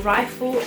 rifle,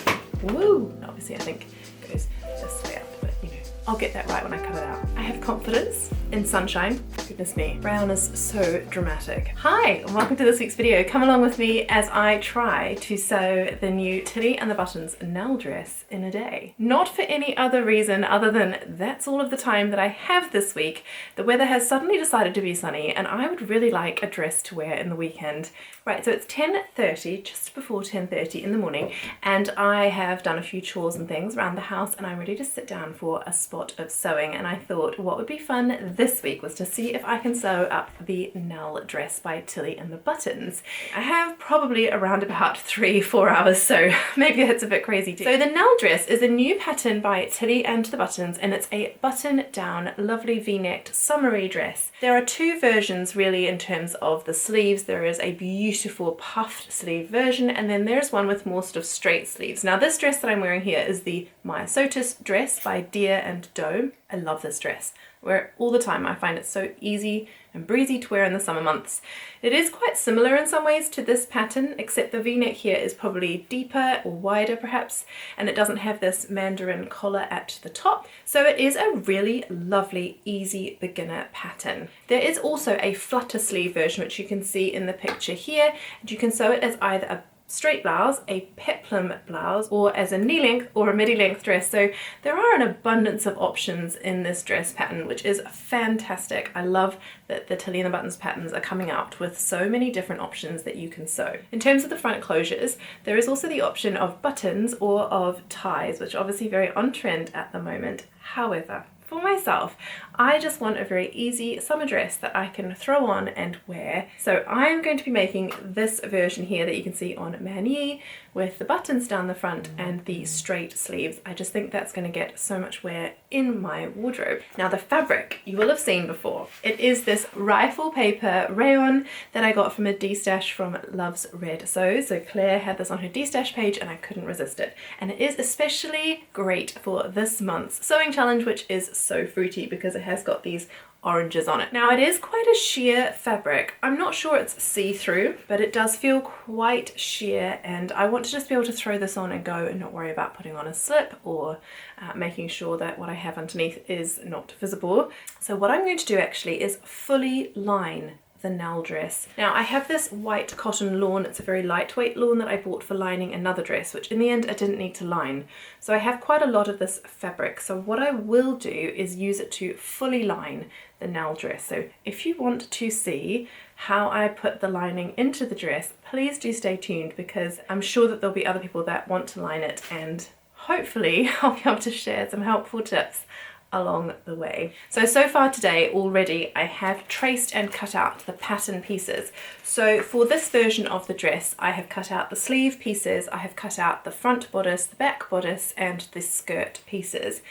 woo, obviously I think it goes this way up, but you know, I'll get that right when I cut it out. I have confidence in sunshine. Goodness me, brown is so dramatic. Hi, and welcome to this week's video. Come along with me as I try to sew the new Tilly and the Buttons Nell dress in a day. Not for any other reason other than that's all of the time that I have this week. The weather has suddenly decided to be sunny and I would really like a dress to wear in the weekend. Right, so it's 10:30, just before 10:30 in the morning, and I have done a few chores and things around the house and I'm ready to sit down for a spot of sewing, and I thought what would be fun this week was to see if I can sew up the Nell dress by Tilly and the Buttons. I have probably around about 3-4 hours, so maybe that's a bit crazy too. So the Nell dress is a new pattern by Tilly and the Buttons, and it's a button down, lovely v-necked summery dress. There are two versions really in terms of the sleeves. There is a beautiful puffed sleeve version, and then there's one with more sort of straight sleeves. Now this dress that I'm wearing here is the Myosotis dress by Deer and Doe. I love this dress. I wear it all the time. I find it so easy and breezy to wear in the summer months. It is quite similar in some ways to this pattern, except the v-neck here is probably deeper or wider perhaps, and it doesn't have this mandarin collar at the top. So it is a really lovely, easy beginner pattern. There is also a flutter sleeve version, which you can see in the picture here, and you can sew it as either a straight blouse, a peplum blouse, or as a knee length or a midi length dress. So there are an abundance of options in this dress pattern, which is fantastic. I love that the Tilly and the Buttons patterns are coming out with so many different options that you can sew. In terms of the front closures, there is also the option of buttons or of ties, which are obviously very on trend at the moment. However, for myself, I just want a very easy summer dress that I can throw on and wear. So I am going to be making this version here that you can see on Manie with the buttons down the front and the straight sleeves. I just think that's going to get so much wear in my wardrobe. Now the fabric you will have seen before. It is this rifle paper rayon that I got from a D-stash from Loves Red Sew. So Claire had this on her D-stash page and I couldn't resist it. And it is especially great for this month's sewing challenge, which is so fruity because it has got these oranges on it. Now it is quite a sheer fabric. I'm not sure it's see-through, but it does feel quite sheer, and I want to just be able to throw this on and go and not worry about putting on a slip or making sure that what I have underneath is not visible. So what I'm going to do actually is fully line the Nell dress. Now I have this white cotton lawn. It's a very lightweight lawn that I bought for lining another dress, which in the end I didn't need to line. So I have quite a lot of this fabric. So what I will do is use it to fully line the Nell dress. So if you want to see how I put the lining into the dress, please do stay tuned, because I'm sure that there'll be other people that want to line it, and hopefully I'll be able to share some helpful tips along the way. So far today already I have traced and cut out the pattern pieces. So for this version of the dress I have cut out the sleeve pieces, I have cut out the front bodice, the back bodice, and the skirt pieces.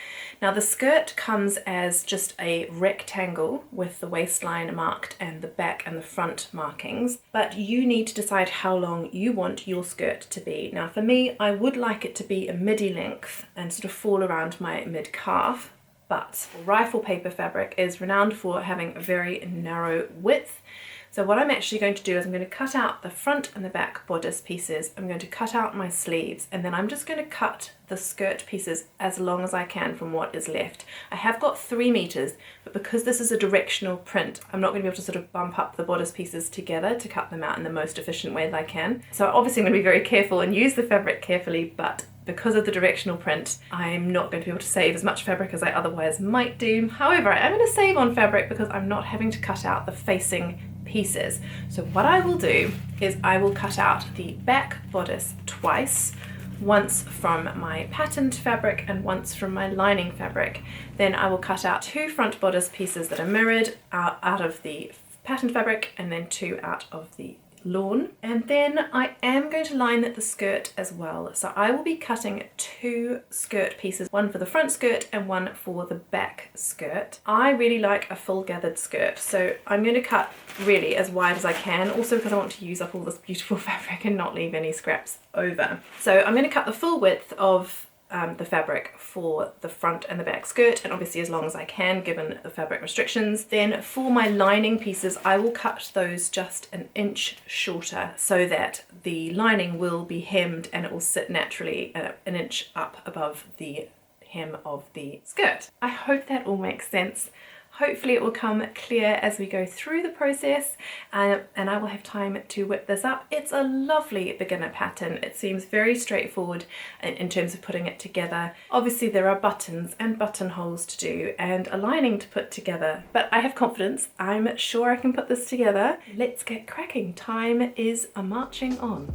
Now the skirt comes as just a rectangle with the waistline marked and the back and the front markings, but you need to decide how long you want your skirt to be. Now for me, I would like it to be a midi length and sort of fall around my mid-calf. But rifle paper fabric is renowned for having a very narrow width. So what I'm actually going to do is I'm going to cut out the front and the back bodice pieces. I'm going to cut out my sleeves, and then I'm just going to cut the skirt pieces as long as I can from what is left. I have got 3 meters, but because this is a directional print, I'm not going to be able to sort of bump up the bodice pieces together to cut them out in the most efficient way that I can. So obviously I'm going to be very careful and use the fabric carefully, but because of the directional print, I'm not going to be able to save as much fabric as I otherwise might do. However, I am going to save on fabric because I'm not having to cut out the facing pieces. So what I will do is I will cut out the back bodice twice, once from my patterned fabric and once from my lining fabric. Then I will cut out 2 front bodice pieces that are mirrored out of the patterned fabric, and then 2 out of the lawn. And then I am going to line the skirt as well. So I will be cutting 2 skirt pieces, one for the front skirt and one for the back skirt. I really like a full gathered skirt, so I'm going to cut really as wide as I can, also because I want to use up all this beautiful fabric and not leave any scraps over. So I'm going to cut the full width of the fabric for the front and the back skirt, and obviously as long as I can given the fabric restrictions. Then for my lining pieces, I will cut those just an inch shorter so that the lining will be hemmed and it will sit naturally an inch up above the hem of the skirt. I hope that all makes sense. Hopefully it will come clear as we go through the process, and I will have time to whip this up. It's a lovely beginner pattern. It seems very straightforward in terms of putting it together. Obviously there are buttons and buttonholes to do and a lining to put together, but I have confidence. I'm sure I can put this together. Let's get cracking. Time is marching on.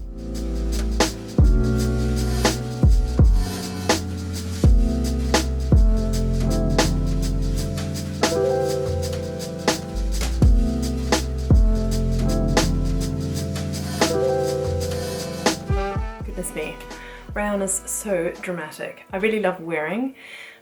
Me. Rayon is so dramatic. I really love wearing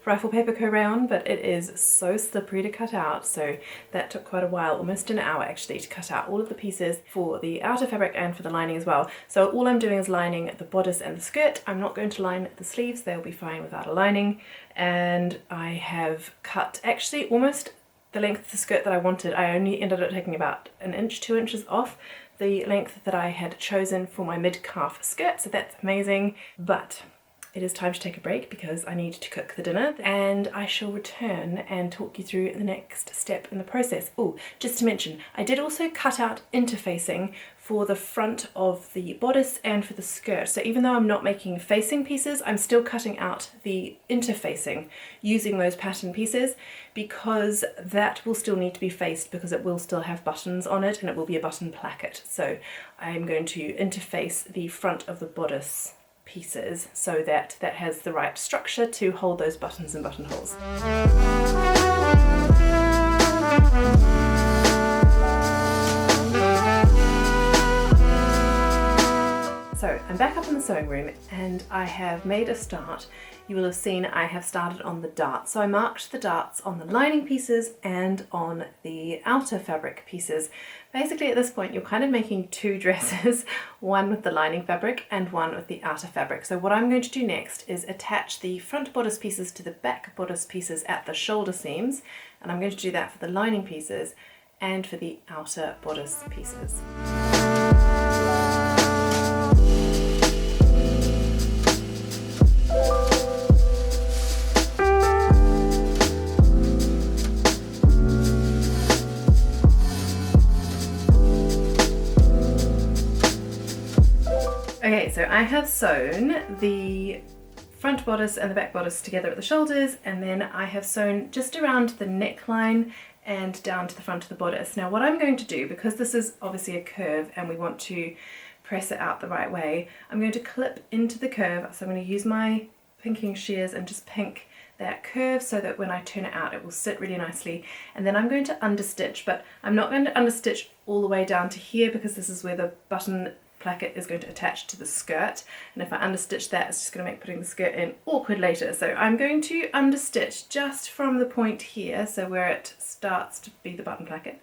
rifle paper rayon, but it is so slippery to cut out, so that took quite a while, almost an hour actually, to cut out all of the pieces for the outer fabric and for the lining as well. So all I'm doing is lining the bodice and the skirt. I'm not going to line the sleeves, they'll be fine without a lining. And I have cut actually almost the length of the skirt that I wanted. I only ended up taking about an inch, 2 inches off the length that I had chosen for my mid-calf skirt, so that's amazing. But it is time to take a break because I need to cook the dinner, and I shall return and talk you through the next step in the process. Oh, just to mention, I did also cut out interfacing for the front of the bodice and for the skirt. So even though I'm not making facing pieces, I'm still cutting out the interfacing using those pattern pieces, because that will still need to be faced because it will still have buttons on it and it will be a button placket. So I'm going to interface the front of the bodice pieces so that that has the right structure to hold those buttons and buttonholes. So I'm back up in the sewing room and I have made a start. You will have seen I have started on the darts. So I marked the darts on the lining pieces and on the outer fabric pieces. Basically at this point you're kind of making two dresses, one with the lining fabric and one with the outer fabric. So what I'm going to do next is attach the front bodice pieces to the back bodice pieces at the shoulder seams, and I'm going to do that for the lining pieces and for the outer bodice pieces. Okay, so I have sewn the front bodice and the back bodice together at the shoulders, and then I have sewn just around the neckline and down to the front of the bodice. Now what I'm going to do, because this is obviously a curve and we want to press it out the right way, I'm going to clip into the curve. So I'm going to use my pinking shears and just pink that curve so that when I turn it out it will sit really nicely. And then I'm going to understitch, but I'm not going to understitch all the way down to here because this is where the button placket is going to attach to the skirt, and if I understitch that it's just going to make putting the skirt in awkward later. So I'm going to understitch just from the point here, so where it starts to be the button placket,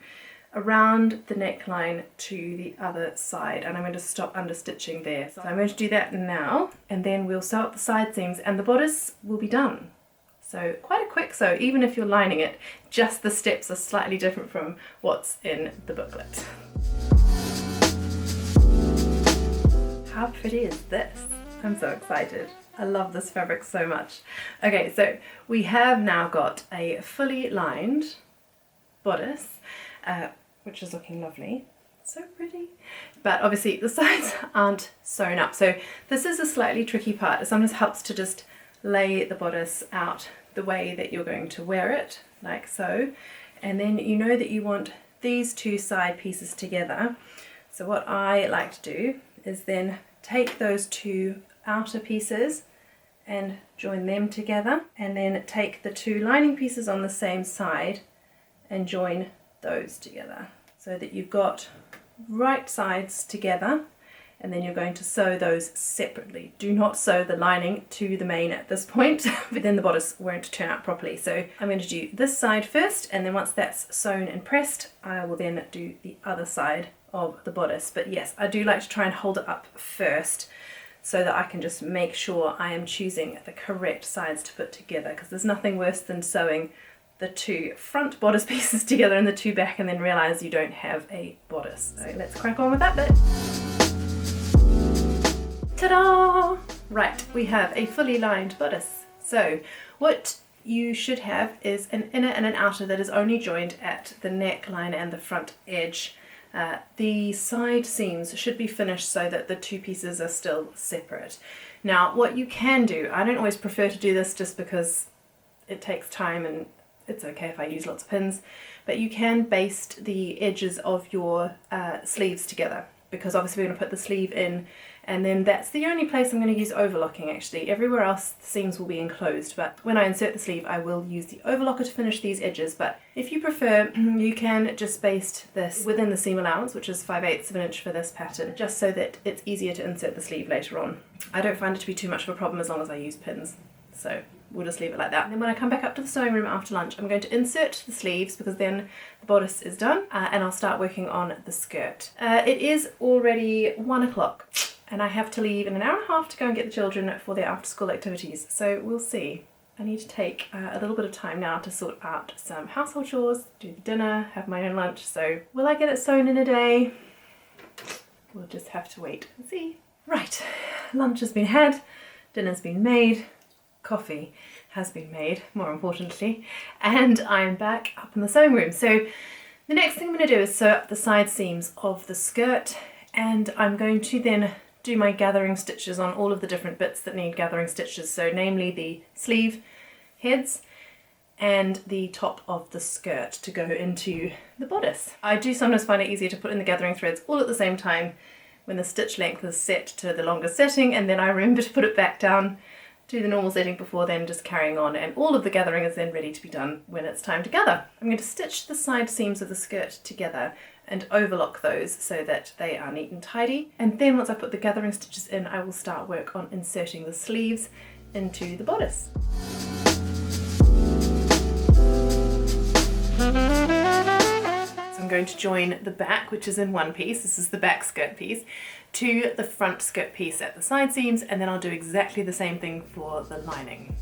around the neckline to the other side, and I'm going to stop understitching there. So I'm going to do that now, and then we'll sew up the side seams and the bodice will be done. So quite a quick sew, even if you're lining it, just the steps are slightly different from what's in the booklet. How pretty is this? I'm so excited. I love this fabric so much. Okay, so we have now got a fully lined bodice, which is looking lovely. So pretty. But obviously the sides aren't sewn up. So this is a slightly tricky part. It sometimes helps to just lay the bodice out the way that you're going to wear it, like so. And then you know that you want these two side pieces together. So what I like to do is then take those two outer pieces and join them together, and then take the two lining pieces on the same side and join those together so that you've got right sides together, and then you're going to sew those separately. Do not sew the lining to the main at this point, but then the bodice won't turn out properly. So I'm going to do this side first, and then once that's sewn and pressed, I will then do the other side of the bodice. But yes, I do like to try and hold it up first so that I can just make sure I am choosing the correct sides to put together, because there's nothing worse than sewing the two front bodice pieces together and the two back and then realize you don't have a bodice. So let's crack on with that bit. Ta-da! Right, we have a fully lined bodice. So what you should have is an inner and an outer that is only joined at the neckline and the front edge. The side seams should be finished so that the two pieces are still separate. Now what you can do, I don't always prefer to do this just because it takes time and it's okay if I use lots of pins, but you can baste the edges of your sleeves together, because obviously we're going to put the sleeve in, and then that's the only place I'm going to use overlocking actually. Everywhere else the seams will be enclosed, but when I insert the sleeve I will use the overlocker to finish these edges. But if you prefer, you can just baste this within the seam allowance, which is 5/8 of an inch for this pattern, just so that it's easier to insert the sleeve later on. I don't find it to be too much of a problem as long as I use pins, so we'll just leave it like that. And then when I come back up to the sewing room after lunch, I'm going to insert the sleeves, because then the bodice is done, and I'll start working on the skirt. It is already 1 o'clock and I have to leave in an hour and a half to go and get the children for their after school activities, so we'll see. I need to take a little bit of time now to sort out some household chores, do the dinner, have my own lunch. So will I get it sewn in a day? We'll just have to wait and see. Right, lunch has been had, dinner's been made, coffee has been made, more importantly, and I'm back up in the sewing room. So the next thing I'm going to do is sew up the side seams of the skirt, and I'm going to then do my gathering stitches on all of the different bits that need gathering stitches, so namely the sleeve heads and the top of the skirt to go into the bodice. I do sometimes find it easier to put in the gathering threads all at the same time when the stitch length is set to the longest setting, and then I remember to put it back down to the normal setting before then just carrying on, and all of the gathering is then ready to be done when it's time to gather. I'm going to stitch the side seams of the skirt together and overlock those so that they are neat and tidy, and then once I put the gathering stitches in I will start work on inserting the sleeves into the bodice. So I'm going to join the back, which is in one piece, this is the back skirt piece, to the front skirt piece at the side seams, and then I'll do exactly the same thing for the lining.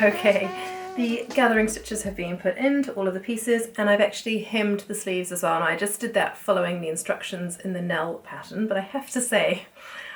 Okay, the gathering stitches have been put into all of the pieces, and I've actually hemmed the sleeves as well, and I just did that following the instructions in the Nell pattern, but I have to say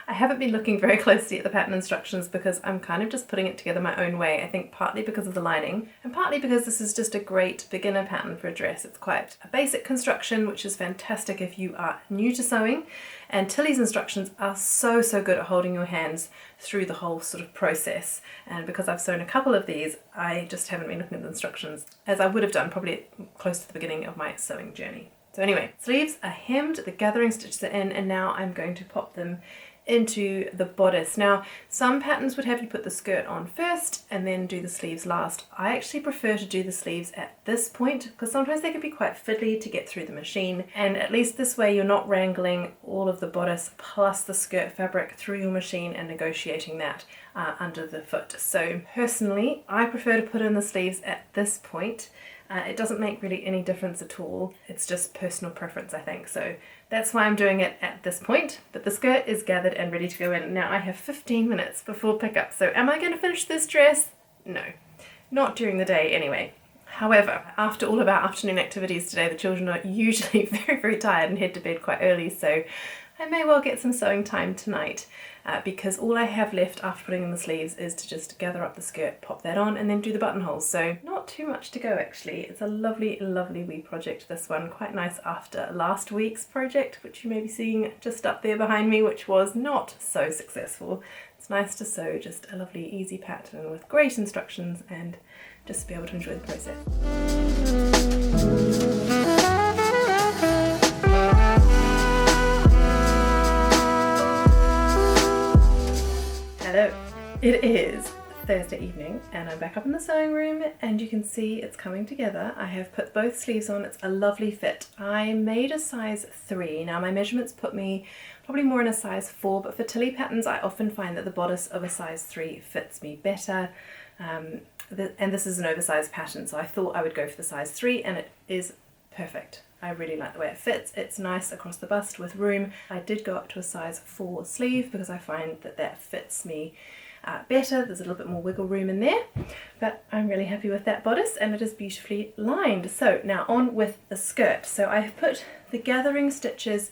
I haven't been looking very closely at the pattern instructions because I'm kind of just putting it together my own way. I think partly because of the lining and partly because this is just a great beginner pattern for a dress. It's quite a basic construction, which is fantastic if you are new to sewing, and Tilly's instructions are so good at holding your hands through the whole sort of process, and because I've sewn a couple of these I just haven't been looking at the instructions as I would have done probably close to the beginning of my sewing journey. So anyway, sleeves are hemmed, the gathering stitches are in, and now I'm going to pop them into the bodice. Now some patterns would have you put the skirt on first and then do the sleeves last. I actually prefer to do the sleeves at this point because sometimes they can be quite fiddly to get through the machine, and at least this way you're not wrangling all of the bodice plus the skirt fabric through your machine and negotiating that under the foot. So personally I prefer to put in the sleeves at this point. It doesn't make really any difference at all. It's just personal preference, I think. So that's why I'm doing it at this point. But the skirt is gathered and ready to go in. Now I have 15 minutes before pickup. So am I going to finish this dress? No, not during the day anyway. However, after all of our afternoon activities today, the children are usually very tired and head to bed quite early. So I may well get some sewing time tonight. Because all I have left after putting in the sleeves is to just gather up the skirt, pop that on, and then do the buttonholes. So not too much to go actually. It's a lovely wee project, this one. Quite nice after last week's project, which you may be seeing just up there behind me, which was not so successful. It's nice to sew just a lovely easy pattern with great instructions and just be able to enjoy the process. Hello, it is Thursday evening and I'm back up in the sewing room and you can see it's coming together. I have put both sleeves on. It's a lovely fit. I made a size 3. Now my measurements put me probably more in a size 4, but for Tilly patterns I often find that the bodice of a size 3 fits me better. And this is an oversized pattern, so I thought I would go for the size 3 and it is perfect. I really like the way it fits. It's nice across the bust with room. I did go up to a size 4 sleeve because I find that that fits me better. There's a little bit more wiggle room in there, but I'm really happy with that bodice, and it is beautifully lined. So now on with the skirt. So I've put the gathering stitches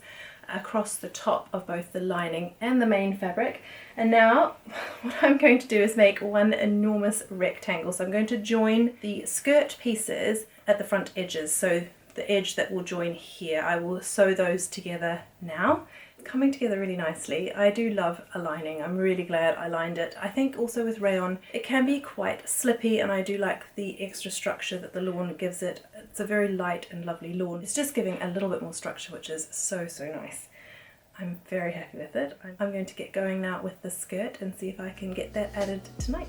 across the top of both the lining and the main fabric, and now what I'm going to do is make one enormous rectangle. So I'm going to join the skirt pieces at the front edges, so the edge that will join here, I will sew those together now. Coming together really nicely. I do love a lining. I'm really glad I lined it. I think also with rayon it can be quite slippy, and I do like the extra structure that the lawn gives it. It's a very light and lovely lawn. It's just giving a little bit more structure, which is so nice. I'm very happy with it. I'm going to get going now with the skirt and see if I can get that added tonight.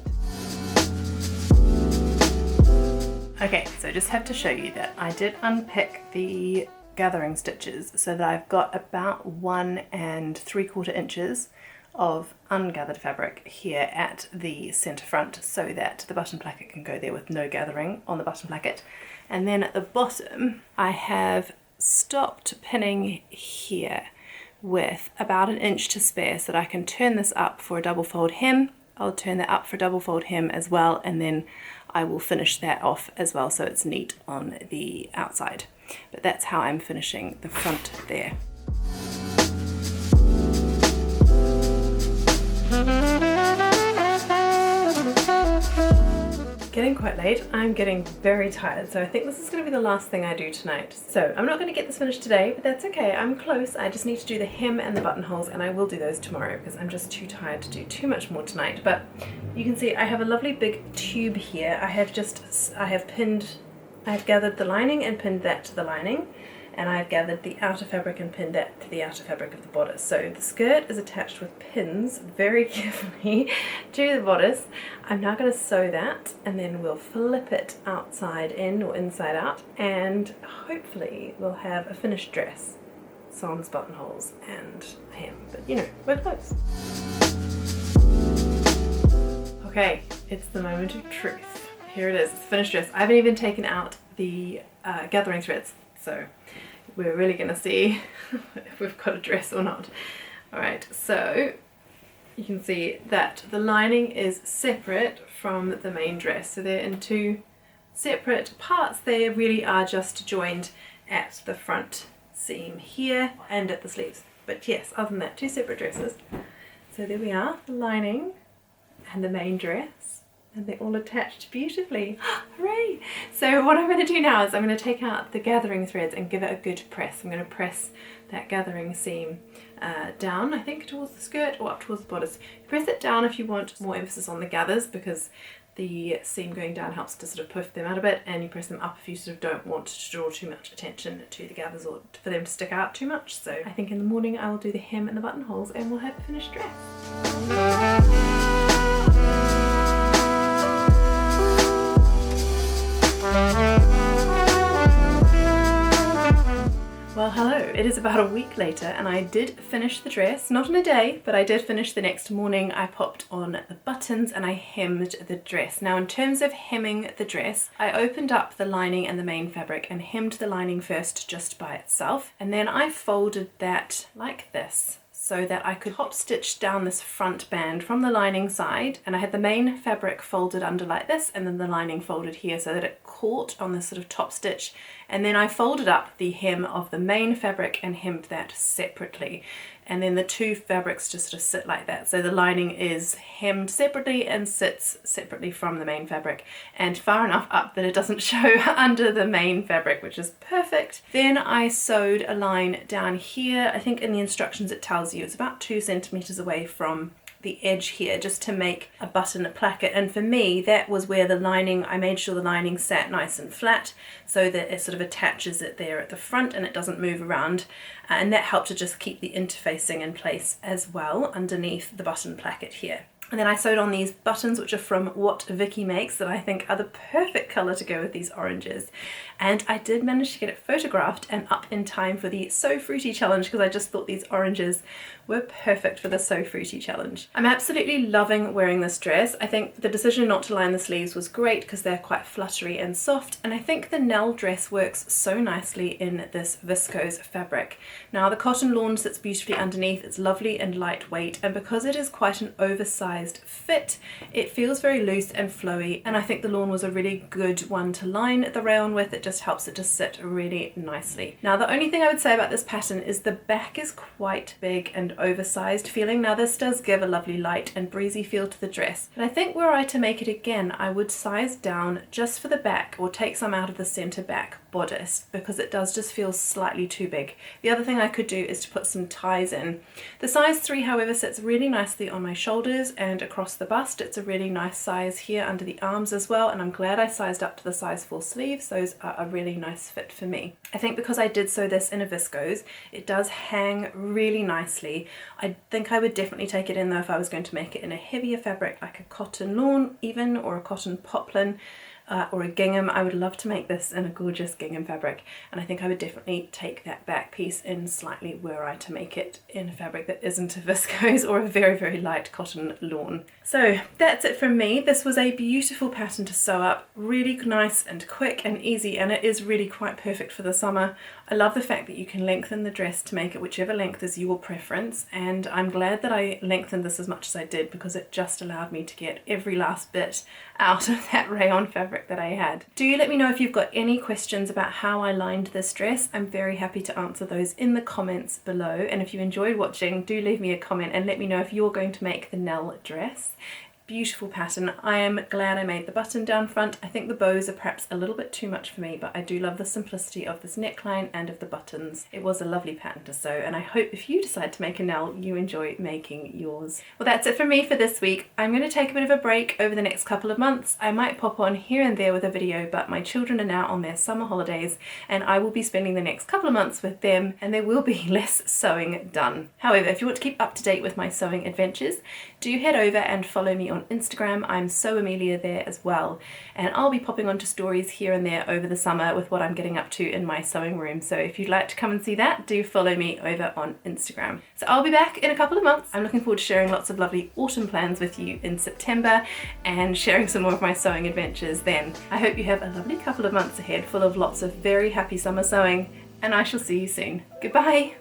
Okay, so just have to show you that I did unpick the gathering stitches so that I've got about 1 3/4 inches of ungathered fabric here at the centre front, so that the button placket can go there with no gathering on the button placket. And then at the bottom I have stopped pinning here with about 1 inch to spare so that I can turn this up for a double fold hem. I'll turn that up for a double fold hem as well, and then I will finish that off as well so it's neat on the outside. But that's how I'm finishing the front there. Getting quite late. I'm getting very tired, so I think this is going to be the last thing I do tonight. So I'm not going to get this finished today, but that's okay. I'm close. I just need to do the hem and the buttonholes, and I will do those tomorrow because I'm just too tired to do too much more tonight. But you can see I have a lovely big tube here. I have gathered the lining and pinned that to the lining, and I've gathered the outer fabric and pinned that to the outer fabric of the bodice. So the skirt is attached with pins very carefully to the bodice. I'm now going to sew that, and then we'll flip it outside in or inside out, and hopefully we'll have a finished dress, sans buttonholes and a hem. But you know, we're close. Okay, it's the moment of truth. Here it is, it's the finished dress. I haven't even taken out the gathering threads, so we're really gonna see if we've got a dress or not. Alright, so you can see that the lining is separate from the main dress, so they're in 2 separate parts. They really are just joined at the front seam here and at the sleeves. But yes, other than that, 2 separate dresses. So there we are, the lining and the main dress, and they're all attached beautifully. Hooray! So what I'm going to do now is I'm going to take out the gathering threads and give it a good press. I'm going to press that gathering seam down, I think towards the skirt or up towards the bodice. Press it down if you want more emphasis on the gathers, because the seam going down helps to sort of puff them out a bit, and you press them up if you sort of don't want to draw too much attention to the gathers or for them to stick out too much. So I think in the morning I will do the hem and the buttonholes, and we'll have a finished dress. Well, hello, it is about a week later, and I did finish the dress, not in a day, but I did finish the next morning. I popped on the buttons and I hemmed the dress. Now, in terms of hemming the dress, I opened up the lining and the main fabric and hemmed the lining first just by itself, and then I folded that like this, so that I could top stitch down this front band from the lining side, and I had the main fabric folded under like this, and then the lining folded here so that it caught on this sort of top stitch, and then I folded up the hem of the main fabric and hemmed that separately, and then the 2 fabrics just sort of sit like that. So the lining is hemmed separately and sits separately from the main fabric, and far enough up that it doesn't show under the main fabric, which is perfect. Then I sewed a line down here. I think in the instructions it tells you it's about 2 centimeters away from the edge here, just to make a button placket. And for me, that was where the lining, I made sure the lining sat nice and flat so that it sort of attaches it there at the front and it doesn't move around, and that helped to just keep the interfacing in place as well underneath the button placket here. And then I sewed on these buttons, which are from What Vicky Makes, that I think are the perfect colour to go with these oranges. And I did manage to get it photographed and up in time for the So Fruity challenge, because I just thought these oranges were perfect for the So Fruity challenge. I'm absolutely loving wearing this dress. I think the decision not to line the sleeves was great because they're quite fluttery and soft, and I think the Nell dress works so nicely in this viscose fabric. Now the cotton lawn sits beautifully underneath, it's lovely and lightweight, and because it is quite an oversized fit, it feels very loose and flowy, and I think the lawn was a really good one to line the rayon with. It just helps it to sit really nicely. Now the only thing I would say about this pattern is the back is quite big and oversized feeling. Now this does give a lovely light and breezy feel to the dress, but I think were I to make it again, I would size down just for the back, or take some out of the center back bodice, because it does just feel slightly too big. The other thing I could do is to put some ties in. The size 3 however sits really nicely on my shoulders and across the bust. It's a really nice size here under the arms as well, and I'm glad I sized up to the size 4 sleeves. Those are a really nice fit for me. I think because I did sew this in a viscose, it does hang really nicely. I think I would definitely take it in though if I was going to make it in a heavier fabric like a cotton lawn even, or a cotton poplin. Or a gingham. I would love to make this in a gorgeous gingham fabric, and I think I would definitely take that back piece in slightly were I to make it in a fabric that isn't a viscose or a very, very light cotton lawn. So that's it from me. This was a beautiful pattern to sew up, really nice and quick and easy, and it is really quite perfect for the summer. I love the fact that you can lengthen the dress to make it whichever length is your preference, and I'm glad that I lengthened this as much as I did, because it just allowed me to get every last bit out of that rayon fabric that I had. Do let me know if you've got any questions about how I lined this dress. I'm very happy to answer those in the comments below, and if you enjoyed watching, do leave me a comment and let me know if you're going to make the Nell dress. Beautiful pattern. I am glad I made the button down front. I think the bows are perhaps a little bit too much for me, but I do love the simplicity of this neckline and of the buttons. It was a lovely pattern to sew, and I hope if you decide to make a Nell, you enjoy making yours. Well, that's it from me for this week. I'm going to take a bit of a break over the next couple of months. I might pop on here and there with a video, but my children are now on their summer holidays, and I will be spending the next couple of months with them, and there will be less sewing done. However, if you want to keep up to date with my sewing adventures, do head over and follow me on Instagram. I'm So Amelia there as well, and I'll be popping onto stories here and there over the summer with what I'm getting up to in my sewing room. So if you'd like to come and see that, do follow me over on Instagram. So I'll be back in a couple of months. I'm looking forward to sharing lots of lovely autumn plans with you in September and sharing some more of my sewing adventures then. I hope you have a lovely couple of months ahead full of lots of very happy summer sewing, and I shall see you soon. Goodbye!